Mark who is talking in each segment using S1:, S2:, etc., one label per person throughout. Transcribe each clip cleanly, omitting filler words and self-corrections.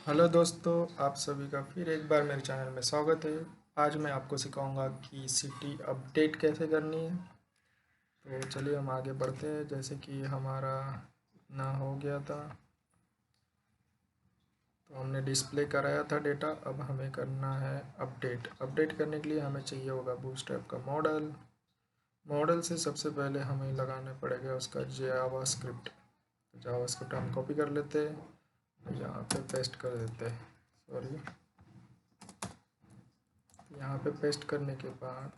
S1: Hello दोस्तों, आप सभी का फिर एक बार मेरे चैनल में स्वागत है। आज मैं आपको सिखाऊंगा कि सिटी अपडेट कैसे करनी है। तो चलिए हम आगे बढ़ते हैं। जैसे कि हमारा इतना हो गया था, तो हमने डिस्प्ले कराया था डेटा। अब हमें करना है अपडेट। अपडेट करने के लिए हमें चाहिए होगा बूटस्ट्रैप का मॉडल। मॉडल से सबसे पहले हमें लगाना पड़ेगा उसका जावास्क्रिप्ट। तो जावास्क्रिप्ट हम कॉपी कर लेते हैं, यहाँ पे पेस्ट कर देते हैं। सॉरी, यहाँ पे पेस्ट करने के बाद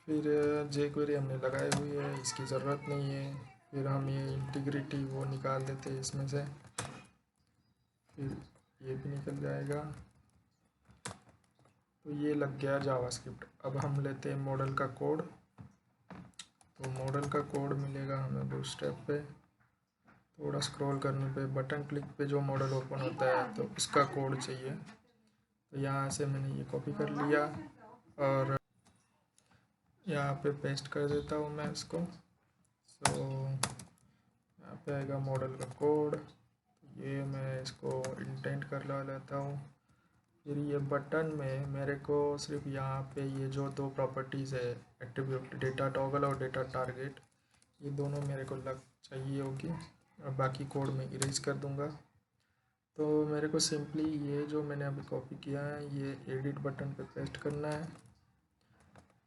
S1: फिर jQuery हमने लगाई हुई है, इसकी ज़रूरत नहीं है। फिर हम ये इंटीग्रिटी वो निकाल देते हैं इसमें से, फिर ये भी निकल जाएगा। तो ये लग गया जावास्क्रिप्ट। अब हम लेते हैं मॉडल का कोड। तो मॉडल का कोड मिलेगा हमें बूटस्ट्रैप पे। थोड़ा स्क्रॉल करने पे बटन क्लिक पे जो मॉडल ओपन होता है तो उसका कोड चाहिए। तो यहाँ से मैंने ये कॉपी कर लिया और यहाँ पे पेस्ट कर देता हूँ मैं इसको। सो यहाँ पे आएगा मॉडल का कोड। ये मैं इसको इंटेंट कर ला लेता हूँ। फिर ये बटन में मेरे को सिर्फ यहाँ पे ये जो दो प्रॉपर्टीज़ है, एट्रीब्यूट डेटा टॉगल और डेटा टारगेट, ये दोनों मेरे को लग चाहिए होगी और बाकी कोड में इरेज कर दूँगा। तो मेरे को सिंपली ये जो मैंने अभी कॉपी किया है ये एडिट बटन पे पेस्ट करना है।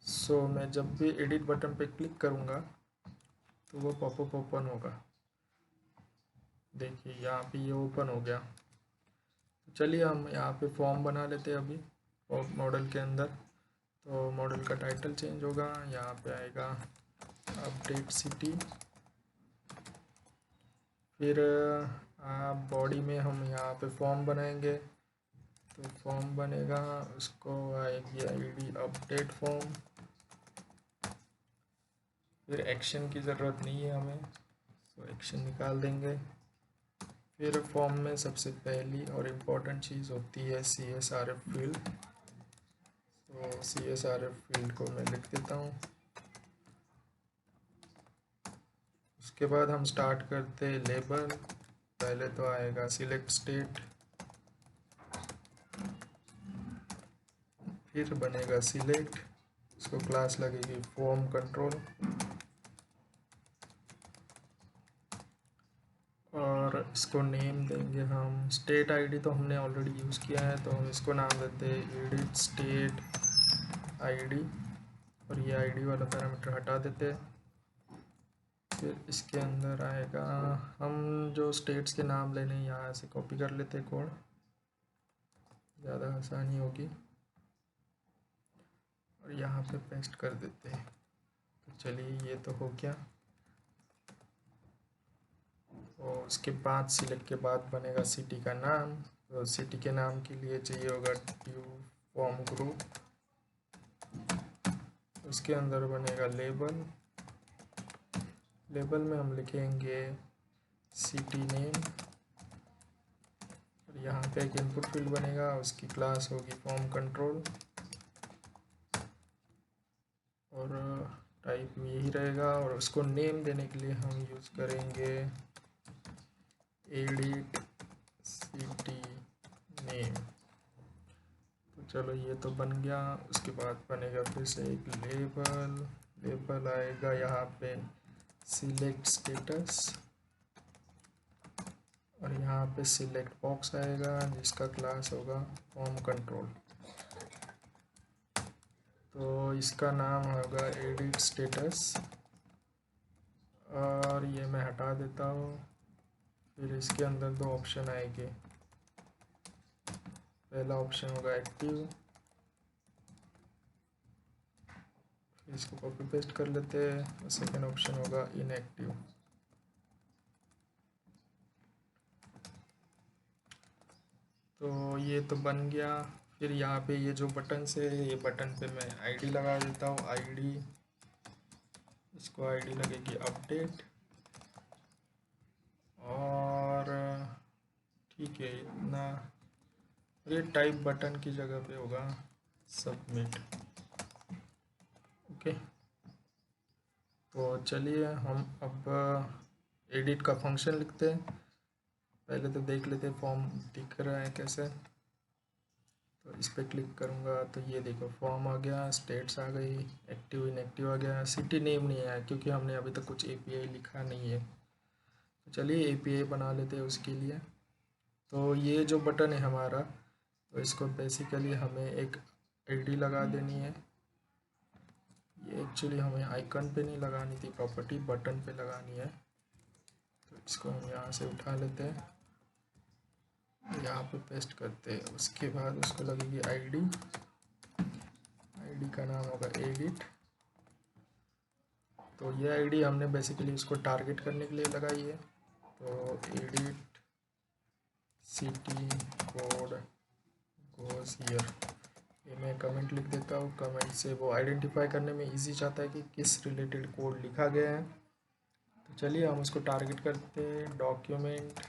S1: सो मैं जब भी एडिट बटन पे क्लिक करूँगा तो वो पॉपअप ओपन होगा। देखिए यहाँ पे ये ओपन हो गया। चलिए हम यहाँ पे फॉर्म बना लेते हैं अभी मॉडल के अंदर। तो मॉडल का टाइटल चेंज होगा, यहाँ पे आएगा अपडेट सिटी। फिर बॉडी में हम यहाँ पे फॉर्म बनाएंगे। तो फॉर्म बनेगा, उसको आएगी आईडी अपडेट फॉर्म। फिर एक्शन की ज़रूरत नहीं है हमें, तो एक्शन निकाल देंगे। फिर फॉर्म में सबसे पहली और इम्पोर्टेंट चीज़ होती है CSRF फील्ड। तो CSRF फील्ड को मैं लिख देता हूँ। उसके बाद हम स्टार्ट करते लेबल। पहले तो आएगा सिलेक्ट स्टेट, फिर बनेगा सिलेक्ट, इसको क्लास लगेगी फॉर्म कंट्रोल, और इसको नेम देंगे हम स्टेट आईडी। तो हमने ऑलरेडी यूज़ किया है तो हम इसको नाम देते हैं एडिट स्टेट आईडी, और ये आईडी वाला पैरामीटर हटा देते हैं। फिर इसके अंदर आएगा, हम जो स्टेट्स के नाम लेने हैं यहाँ से कॉपी कर लेते हैं कोड, ज़्यादा आसानी होगी, और यहाँ पे पेस्ट कर देते हैं। तो चलिए ये तो हो गया। और उसके बाद सिलेक्ट के बाद बनेगा सिटी का नाम। तो सिटी के नाम के लिए चाहिए होगा ट्यू फॉर्म ग्रुप। उसके अंदर बनेगा लेबल। लेबल में हम लिखेंगे सिटी नेम, और यहाँ पे एक इनपुट फील्ड बनेगा, उसकी क्लास होगी फॉर्म कंट्रोल, और टाइप यही रहेगा। और उसको नेम देने के लिए हम यूज़ करेंगे एडिट सिटी नेम। तो चलो ये तो बन गया। उसके बाद बनेगा फिर से एक लेबल। लेबल आएगा यहाँ पे सिलेक्ट स्टेटस, और यहाँ पे सिलेक्ट बॉक्स आएगा जिसका क्लास होगा फॉर्म कंट्रोल। तो इसका नाम होगा एडिट स्टेटस, और ये मैं हटा देता हूँ। फिर इसके अंदर दो ऑप्शन आएंगे। पहला ऑप्शन होगा एक्टिव, इसको कॉपी पेस्ट कर लेते हैं। सेकेंड ऑप्शन होगा इनएक्टिव। तो ये तो बन गया। फिर यहाँ पे ये जो बटन से, ये बटन पे मैं आईडी लगा देता हूँ। आईडी, इसको आईडी लगेगी अपडेट, और ठीक है इतना। ये टाइप बटन की जगह पे होगा सबमिट। ओके, तो चलिए हम अब एडिट का फंक्शन लिखते हैं। पहले तो देख लेते हैं फॉर्म दिख रहा है कैसे। तो इस पर क्लिक करूँगा तो ये देखो फॉर्म आ गया, स्टेट्स आ गई, एक्टिव इनएक्टिव आ गया, सिटी नेम नहीं आया क्योंकि हमने अभी तक कुछ एपीआई लिखा नहीं है। तो चलिए एपीआई बना लेते हैं उसके लिए। तो ये जो बटन है हमारा, तो इसको बेसिकली हमें एक आईडी लगा देनी है। ये एक्चुअली हमें आइकन पे नहीं लगानी थी, प्रॉपर्टी बटन पे लगानी है। तो इसको हम यहाँ से उठा लेते हैं, यहाँ पे पेस्ट करते हैं। उसके बाद उसको लगेगी आईडी, आईडी का नाम होगा एडिट। तो ये आईडी हमने बेसिकली इसको टारगेट करने के लिए लगाई है। तो edit city code goes here, ये मैं कमेंट लिख देता हूँ। कमेंट से वो आइडेंटिफाई करने में इजी चाहता है कि किस रिलेटेड कोड लिखा गया है। तो चलिए हम उसको टारगेट करते हैं, डॉक्यूमेंट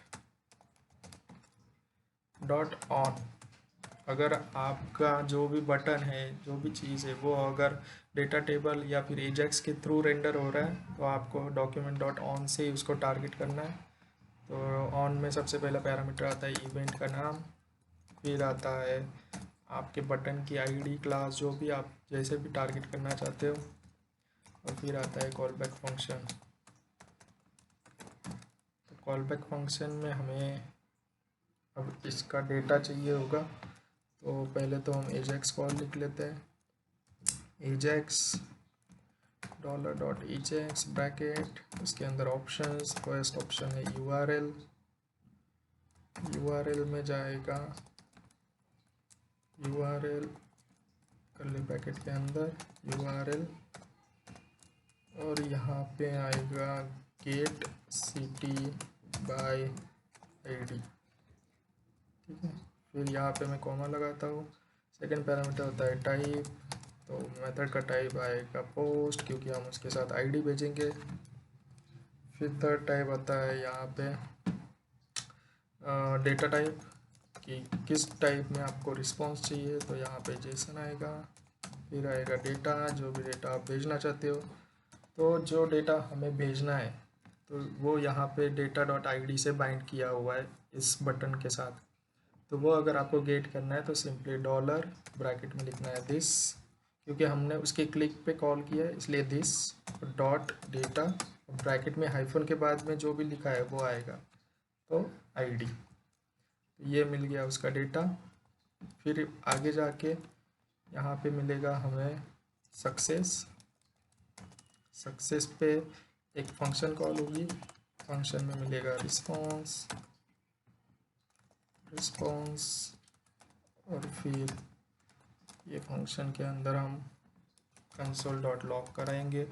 S1: डॉट ऑन। अगर आपका जो भी बटन है, जो भी चीज़ है, वो अगर डेटा टेबल या फिर एजेक्स के थ्रू रेंडर हो रहा है तो आपको डॉक्यूमेंट डॉट ऑन से ही उसको टारगेट करना है। तो ऑन में सबसे पहला पैरामीटर आता है इवेंट का नाम, फिर आता है आपके बटन की आईडी, क्लास, जो भी आप जैसे भी टारगेट करना चाहते हो, और फिर आता है कॉल बैक फंक्शन। तो कॉल बैक फंक्शन में हमें अब इसका डेटा चाहिए होगा। तो पहले तो हम एजेक्स कॉल लिख लेते हैं, Ajax dollar dot Ajax bracket, उसके अंदर ऑप्शंस, फर्स्ट ऑप्शन है यूआरएल, यूआरएल में जाएगा यूआरएल कर्ली ब्रैकेट के अंदर यूआरएल, और यहाँ पे आएगा गेट सिटी बाय आईडी, ठीक है। फिर यहाँ पे मैं कॉमा लगाता हूँ। सेकंड पैरामीटर होता है टाइप, तो मेथड का टाइप आएगा पोस्ट क्योंकि हम उसके साथ आईडी भेजेंगे। फिर थर्ड टाइप आता है यहाँ पे डेटा टाइप, कि किस टाइप में आपको रिस्पॉन्स चाहिए, तो यहाँ पे जेसन आएगा। फिर आएगा डेटा, जो भी डेटा आप भेजना चाहते हो। तो जो डेटा हमें भेजना है तो वो यहाँ पे डेटा डॉट आईडी से बाइंड किया हुआ है इस बटन के साथ। तो वो अगर आपको गेट करना है तो सिंपली डॉलर ब्रैकेट में लिखना है दिस, क्योंकि हमने उसके क्लिक पे कॉल किया है इसलिए दिस डॉट डेटा, ब्रैकेट में हाइफन के बाद में जो भी लिखा है वो आएगा, तो आईडी। तो ये मिल गया उसका डेटा। फिर आगे जाके यहाँ पे मिलेगा हमें सक्सेस। सक्सेस पे एक फंक्शन कॉल होगी, फंक्शन में मिलेगा रिस्पॉन्स, रिस्पॉन्स, और फिर ये फंक्शन के अंदर हम कंसोल डॉट लॉग कराएंगे।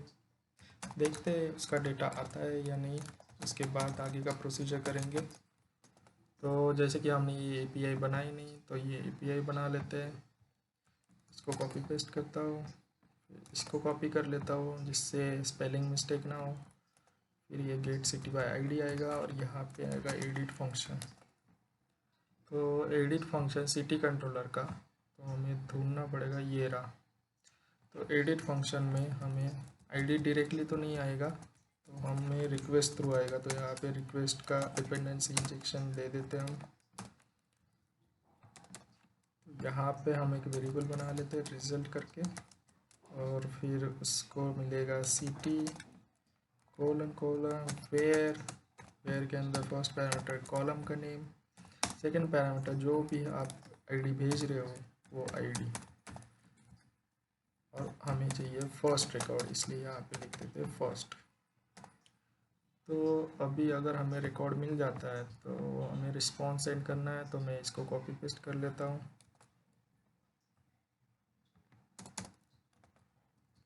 S1: देखते हैं उसका डेटा आता है या नहीं, उसके बाद आगे का प्रोसीजर करेंगे। तो जैसे कि हमने ये एपीआई बनाई नहीं, तो ये एपीआई बना लेते हैं। इसको कॉपी पेस्ट करता हूँ, इसको कॉपी कर लेता हूँ जिससे स्पेलिंग मिस्टेक ना हो। फिर ये गेट सिटी बाय आईडी आएगा और यहाँ पे आएगा एडिट फंक्शन। तो एडिट फंक्शन सिटी कंट्रोलर का, तो हमें ढूंढना पड़ेगा, ये रहा। तो एडिट फंक्शन में हमें आईडी डायरेक्टली तो नहीं आएगा, तो हमें रिक्वेस्ट थ्रू आएगा। तो यहाँ पे रिक्वेस्ट का डिपेंडेंसी इंजेक्शन दे देते हैं हम। यहाँ पे हम एक वेरिएबल बना लेते हैं रिजल्ट करके, और फिर उसको मिलेगा city colon colon where, where के अंदर फर्स्ट पैरामीटर कॉलम का नेम, सेकंड पैरामीटर जो भी आप आईडी भेज रहे हो वो आईडी, और हमें चाहिए फर्स्ट रिकॉर्ड, इसलिए यहाँ पे लिख देते हैं फर्स्ट। तो अभी अगर हमें रिकॉर्ड मिल जाता है तो हमें रिस्पॉन्स सेंड करना है, तो मैं इसको कॉपी पेस्ट कर लेता हूँ।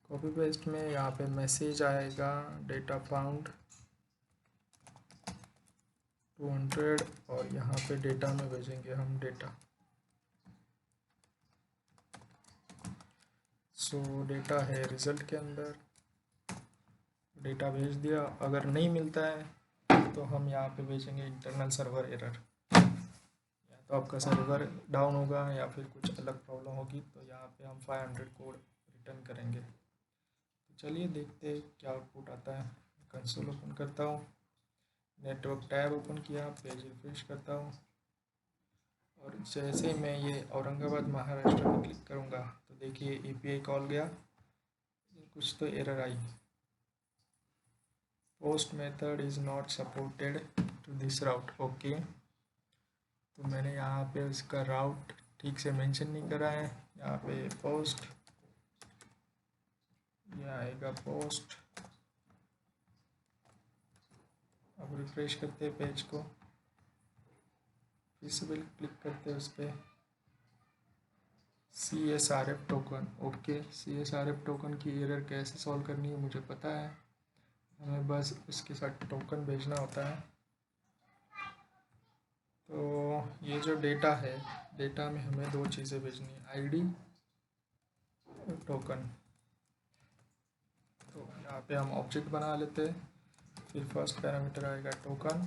S1: कॉपी पेस्ट में यहाँ पे मैसेज आएगा डेटा फाउंड 200, और यहाँ पे डेटा में भेजेंगे हम डेटा। सो डेटा है रिजल्ट के अंदर, डेटा भेज दिया। अगर नहीं मिलता है तो हम यहाँ पे भेजेंगे इंटरनल सर्वर एरर, या तो आपका सर्वर डाउन होगा या फिर कुछ अलग प्रॉब्लम होगी। तो यहाँ पे हम 500 कोड रिटर्न करेंगे। तो चलिए देखते हैं क्या आउटपुट आता है। कंसोल ओपन करता हूँ, नेटवर्क टैब ओपन किया, पेज रिफ्रेश करता हूँ और जैसे मैं ये औरंगाबाद महाराष्ट्र में क्लिक करूँगा तो देखिए API कॉल गया, कुछ तो एरर आई, post method is not supported to this route. Okay, तो मैंने यहाँ पे उसका राउट ठीक से मेंशन नहीं करा है। यहाँ पे पोस्ट, ये आएगा पोस्ट। अब रिफ्रेश करते हैं पेज को, फिर से क्लिक करते हैं उस पर, CSRF token. Okay, CSRF token की एरर कैसे सॉल्व करनी है मुझे पता है, हमें बस उसके साथ टोकन भेजना होता है। तो ये जो डेटा है, डेटा में हमें दो चीज़ें भेजनी है, ID और टोकन। तो यहाँ पे हम ऑब्जेक्ट बना लेते हैं, फिर फर्स्ट पैरामीटर आएगा टोकन।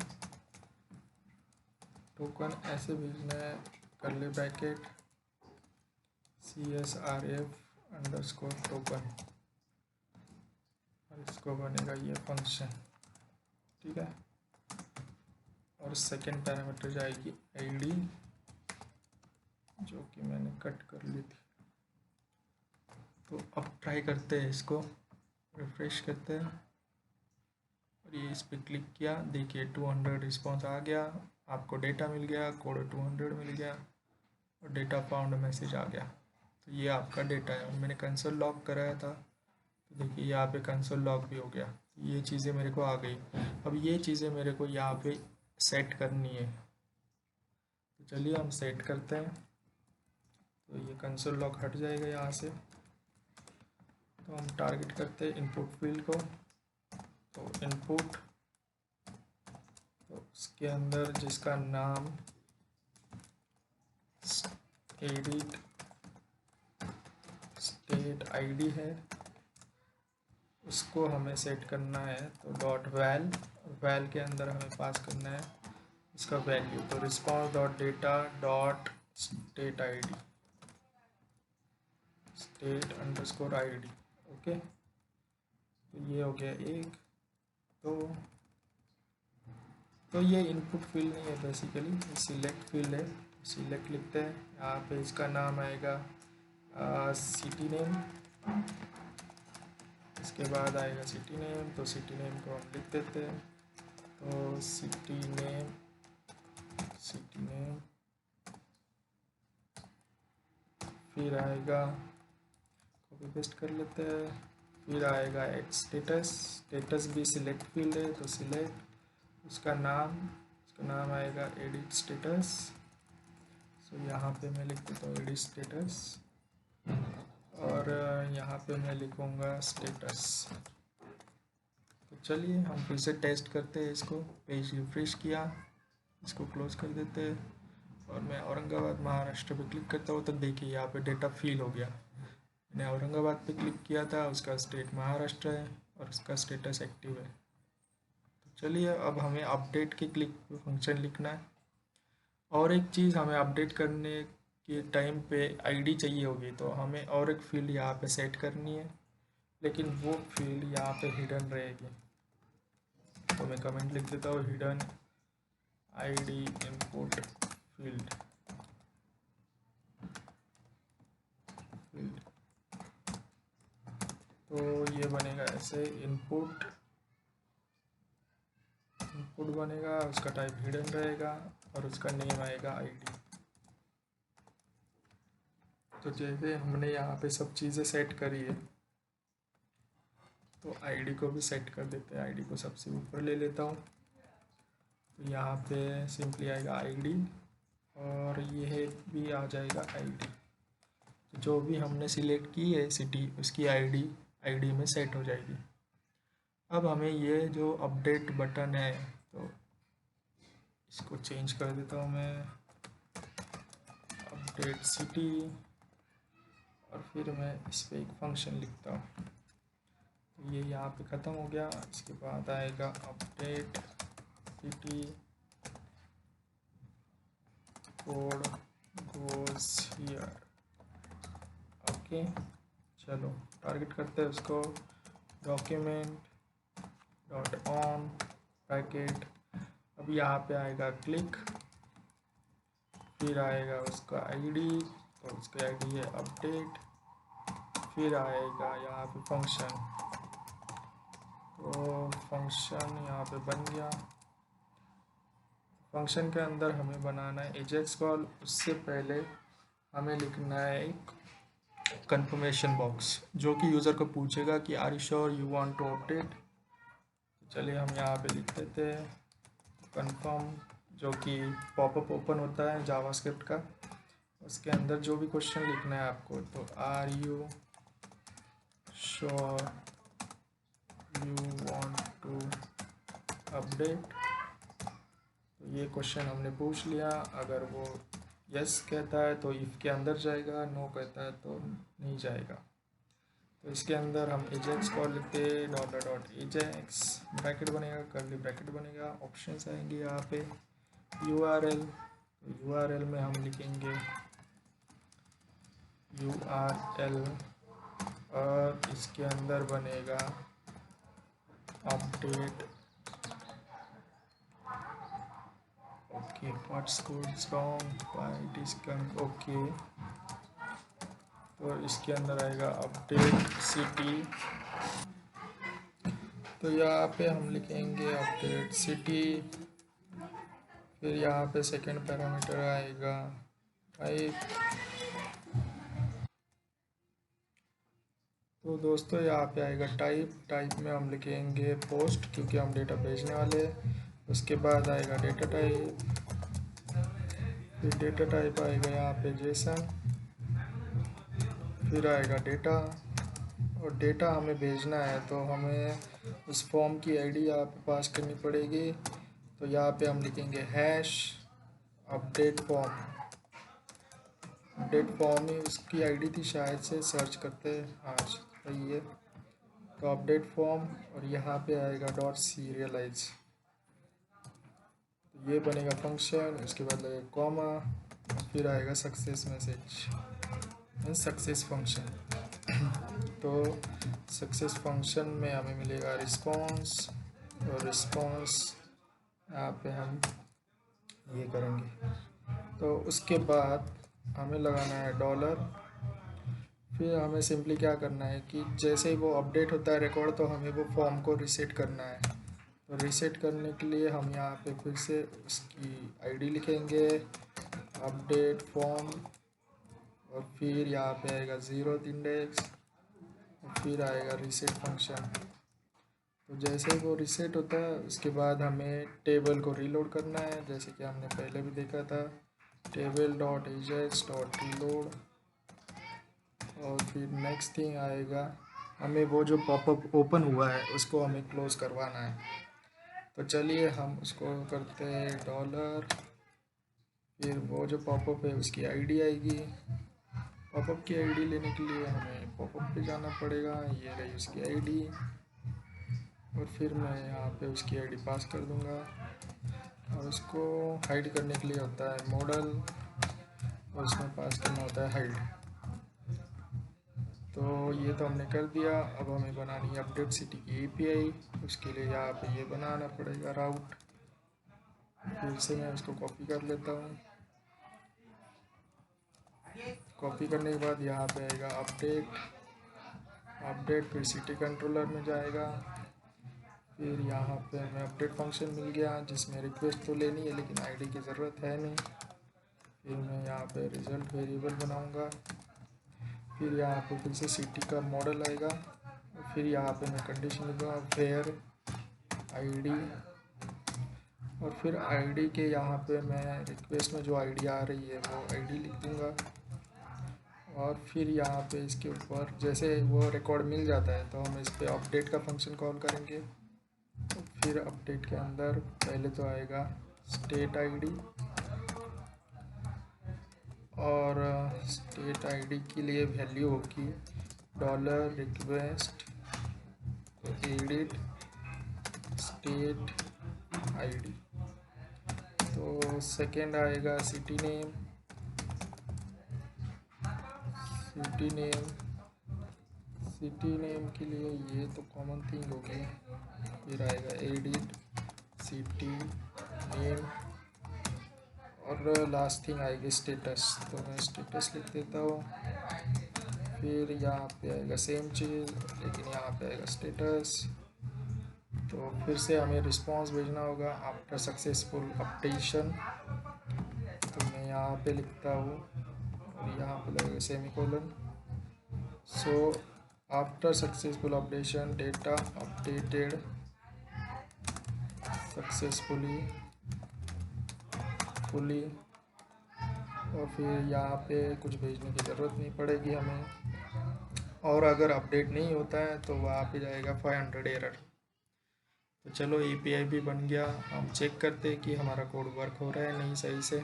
S1: टोकन ऐसे भेजना है, curly bracket CSRF underscore token, और इसको बनेगा ये फंक्शन, ठीक है। और सेकेंड पैरामीटर जाएगी ID, जो कि मैंने कट कर ली थी। तो अब ट्राई करते हैं, इसको रिफ्रेश करते हैं और ये इस पर क्लिक किया, देखिए 200 रिस्पॉन्स आ गया, आपको डेटा मिल गया, कोड 200 मिल गया और डेटा फाउंड मैसेज आ गया। तो ये आपका डेटा है। और मैंने कंसोल लॉग कराया था, तो देखिए यहाँ पे कंसोल लॉग भी हो गया। ये चीज़ें मेरे को आ गई। अब ये चीज़ें मेरे को यहाँ पे सेट करनी है, तो चलिए हम सेट करते हैं। तो ये कंसोल लॉग हट जाएगा यहाँ से। तो हम टारगेट करते हैं इनपुट फील्ड को, तो इनपुट, तो उसके अंदर जिसका नाम एडिट स्टेट ID है, उसको हमें सेट करना है। तो डॉट वैल के अंदर हमें पास करना है इसका वैल्यू। तो response dot data dot state ID, state underscore ID। Okay, तो ये हो गया एक। तो ये इनपुट फील्ड नहीं है, बेसिकली सिलेक्ट फील्ड है। सिलेक्ट लिखते हैं, यहाँ पे इसका नाम आएगा सिटी नेम, इसके बाद आएगा सिटी नेम। तो सिटी नेम को हम लिख देते हैं, तो सिटी नेम फिर आएगा, कॉपी पेस्ट कर लेते हैं, फिर आएगा एड स्टेटस भी सिलेक्ट फील्ड है, तो सिलेक्ट उसका नाम आएगा एडिट स्टेटस। सो यहाँ पे मैं लिख देता हूँ एडिट स्टेटस, और यहाँ पे मैं लिखूँगा स्टेटस। तो चलिए हम फिर से टेस्ट करते हैं इसको। पेज रिफ्रेश किया, इसको क्लोज कर देते हैं और मैं औरंगाबाद महाराष्ट्र पे क्लिक करता हूँ। तो देखिए यहाँ पे डेटा फिल हो गया। मैंने औरंगाबाद पे क्लिक किया था, उसका स्टेट महाराष्ट्र है और उसका स्टेटस एक्टिव है। तो चलिए अब हमें अपडेट के क्लिक फंक्शन लिखना है। और एक चीज़, हमें अपडेट करने के टाइम पे ID चाहिए होगी, तो हमें और एक फील्ड यहाँ पे सेट करनी है, लेकिन वो फील्ड यहाँ पे हिडन रहेगी। तो मैं कमेंट लिख देता हूँ, हिडन ID इनपुट फील्ड। तो ये बनेगा ऐसे, इनपुट बनेगा, उसका टाइप हिडन रहेगा और उसका नेम आएगा ID। तो जैसे हमने यहाँ पे सब चीज़ें सेट करी है, तो ID को भी सेट कर देते हैं। ID को सबसे ऊपर ले लेता हूँ, तो यहाँ पे सिंपली आएगा ID और ये भी आ जाएगा ID। तो जो भी हमने सिलेक्ट की है सिटी, उसकी ID में सेट हो जाएगी। अब हमें ये जो अपडेट बटन है, तो इसको चेंज कर देता हूँ मैं, अपडेट सिटी, और फिर मैं इस पर एक फंक्शन लिखता हूँ। तो ये यहाँ पे ख़त्म हो गया। इसके बाद आएगा update city code goes here. Okay, चलो टारगेट करते हैं उसको, डॉक्यूमेंट डॉट ऑन ब्रैकेट अब यहाँ पे आएगा क्लिक, फिर आएगा उसका आईडी, तो उसका आईडी है अपडेट, फिर आएगा यहाँ पे फंक्शन, तो फंक्शन यहाँ पे बन गया। फंक्शन के अंदर हमें बनाना है एजेक्स कॉल। उससे पहले हमें लिखना है एक कंफर्मेशन बॉक्स जो कि यूज़र को पूछेगा कि are you sure you want to update. चलिए हम यहाँ पे लिख देते हैं कंफर्म, जो कि पॉपअप ओपन होता है जावास्क्रिप्ट का। उसके अंदर जो भी क्वेश्चन लिखना है आपको, तो are you sure you want to update, तो ये क्वेश्चन हमने पूछ लिया। अगर वो यस कहता है तो इफ़ के अंदर जाएगा, नो कहता है तो नहीं जाएगा। तो इसके अंदर हम एजेक्स कॉल लिखते हैं, $.ajax ब्रैकेट बनेगा, कर्ली ब्रैकेट बनेगा, ऑप्शंस आएंगे यहाँ पे, URL, तो URL में हम लिखेंगे URL और इसके अंदर बनेगा update. Okay, what's going wrong, why it is coming, okay. तो इसके अंदर आएगा अपडेट सिटी, तो यहाँ पे हम लिखेंगे अपडेट सिटी। फिर यहाँ पे सेकंड पैरामीटर आएगा टाइप। तो दोस्तों यहाँ पे आएगा टाइप में हम लिखेंगे पोस्ट, क्योंकि हम डेटा भेजने वाले हैं। उसके बाद आएगा डेटा टाइप, फिर डेटा टाइप आएगा यहाँ पे जेसन, फिर आएगा डेटा, और डेटा हमें भेजना है तो हमें उस फॉर्म की आईडी यहाँ पे पास करनी पड़ेगी। तो यहाँ पे हम लिखेंगे hash update form. Update form ही उसकी आईडी थी शायद से, सर्च करते हैं आज, सही है। तो अपडेट फॉर्म, और यहाँ पे आएगा .serialize, तो ये बनेगा फंक्शन। उसके बाद लगेगा कॉमा, फिर आएगा सक्सेस मैसेज, सक्सेस फंक्शन। तो सक्सेस फंक्शन में हमें मिलेगा रिस्पॉन्स, और रिस्पॉन्स यहाँ पे हम ये करेंगे। तो उसके बाद हमें लगाना है डॉलर। फिर हमें सिंपली क्या करना है कि जैसे ही वो अपडेट होता है रिकॉर्ड, तो हमें वो फॉर्म को रीसेट करना है। तो रीसेट करने के लिए हम यहाँ पे फिर से उसकी आईडी लिखेंगे अपडेट फॉर्म, और फिर यहाँ पे आएगा 0th इंडेक्स, और फिर आएगा रीसेट फंक्शन। तो जैसे ही वो रीसेट होता है उसके बाद हमें टेबल को रीलोड करना है, जैसे कि हमने पहले भी देखा था, table.ajax.reload। और फिर नेक्स्ट थिंग आएगा, हमें वो जो पॉपअप ओपन हुआ है उसको हमें क्लोज करवाना है। तो चलिए हम उसको करते हैं डॉलर, फिर वो जो पॉपअप है उसकी आईडी आएगी। पॉपअप की आईडी लेने के लिए हमें पॉपअप पे जाना पड़ेगा, ये रही उसकी आईडी, और फिर मैं यहाँ पे उसकी आईडी पास कर दूँगा। और उसको हाइड करने के लिए होता है मॉडल, और उसमें पास करना होता है हाइड। तो ये तो हमने कर दिया। अब हमें बनानी है अपडेट सिटी की API। उसके लिए यहाँ पे ये बनाना पड़ेगा राउट। फिर से मैं उसको कॉपी कर लेता हूँ। कॉपी करने के बाद यहाँ पे आएगा अपडेट, फिर सिटी कंट्रोलर में जाएगा। फिर यहाँ पे हमें अपडेट फंक्शन मिल गया जिसमें रिक्वेस्ट तो लेनी है लेकिन आईडी की ज़रूरत है नहीं। फिर मैं यहाँ पे रिज़ल्ट वेरिएबल बनाऊँगा। फिर यहाँ पे फिर से सिटी का मॉडल आएगा। फिर यहाँ पे मैं कंडीशन लिखूँगा वेयर आईडी, और फिर आईडी के यहाँ पे मैं रिक्वेस्ट में जो आईडी आ रही है वो आईडी लिख दूँगा। और फिर यहाँ पे इसके ऊपर जैसे वो रिकॉर्ड मिल जाता है तो हम इस पर अपडेट का फंक्शन कॉल करेंगे। तो फिर अपडेट के अंदर पहले तो आएगा स्टेट आईडी, और स्टेट आईडी के लिए वैल्यू होगी $request edit state id। तो सेकेंड आएगा सिटी नेम के लिए ये तो कॉमन थिंग होगी। फिर आएगा एडिट सिटी नेम और लास्ट थिंग आएगी स्टेटस, तो मैं स्टेटस लिख देता हूँ। फिर यहाँ पे आएगा सेम चीज़, लेकिन यहाँ पे आएगा स्टेटस। तो फिर से हमें रिस्पांस भेजना होगा आफ्टर सक्सेसफुल अपडेशन, तो मैं यहाँ पे लिखता हूँ और यहाँ पे लगेगा semicolon. So after successful updation data updated successfully fully, और फिर यहाँ पे कुछ भेजने की ज़रूरत नहीं पड़ेगी हमें। और अगर अपडेट नहीं होता है तो वहाँ पे जाएगा 500 एरर। तो चलो API भी बन गया, हम चेक करते हैं कि हमारा कोड वर्क हो रहा है नहीं सही से।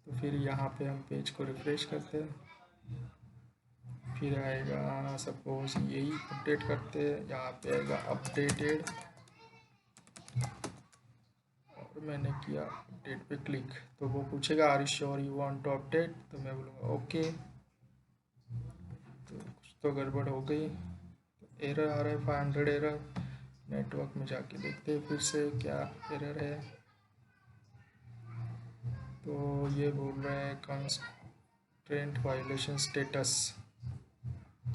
S1: तो फिर यहाँ पे हम पेज को रिफ्रेश करते हैं, फिर आएगा सपोज यही अपडेट करते हैं, यहाँ पे आएगा अपडेटेड और मैंने किया अपडेट पे क्लिक, तो वो पूछेगा are you sure you want to update, तो मैं बोलूँगा ओके। तो कुछ तो गड़बड़ हो गई, तो एरर आ रहा है 500 एरर। नेटवर्क में जाके देखते हैं फिर से क्या एरर है। तो ये बोल रहे हैं कंस्ट्रेंट वायलेशन स्टेटस,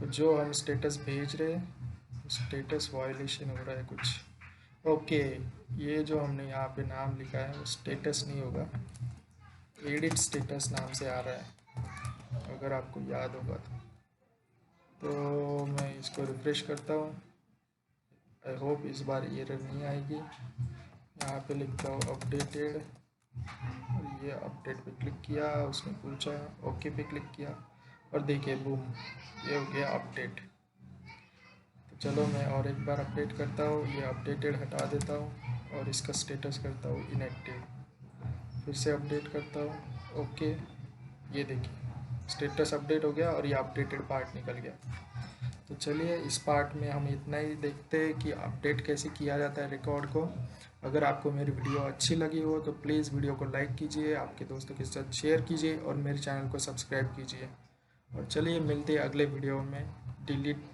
S1: तो जो हम स्टेटस भेज रहे हैं स्टेटस वायलेशन हो रहा है कुछ। ओके, ये जो हमने यहाँ पे नाम लिखा है वो स्टेटस नहीं होगा, एडिट स्टेटस नाम से आ रहा है, अगर आपको याद होगा तो मैं इसको रिफ्रेश करता हूँ। आई होप इस बार एरर नहीं आएगी। यहाँ पे लिखता हूँ अपडेटेड, और ये अपडेट पे क्लिक किया, उसने पूछा ओके पे क्लिक किया और देखिए बूम, ये हो गया अपडेट। तो चलो मैं और एक बार अपडेट करता हूँ, ये अपडेटेड हटा देता हूँ और इसका स्टेटस करता हूँ इनएक्टिव। फिर से अपडेट करता हूँ ओके, ये देखिए स्टेटस अपडेट हो गया और ये अपडेटेड पार्ट निकल गया। तो चलिए इस पार्ट में हम इतना ही देखते हैं कि अपडेट कैसे किया जाता है रिकॉर्ड को। अगर आपको मेरी वीडियो अच्छी लगी हो तो प्लीज़ वीडियो को लाइक कीजिए, आपके दोस्तों के साथ शेयर कीजिए और मेरे चैनल को सब्सक्राइब कीजिए। और चलिए मिलते हैं अगले वीडियो में, डिलीट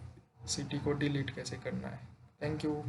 S1: सिटी को डिलीट कैसे करना है। Thank you.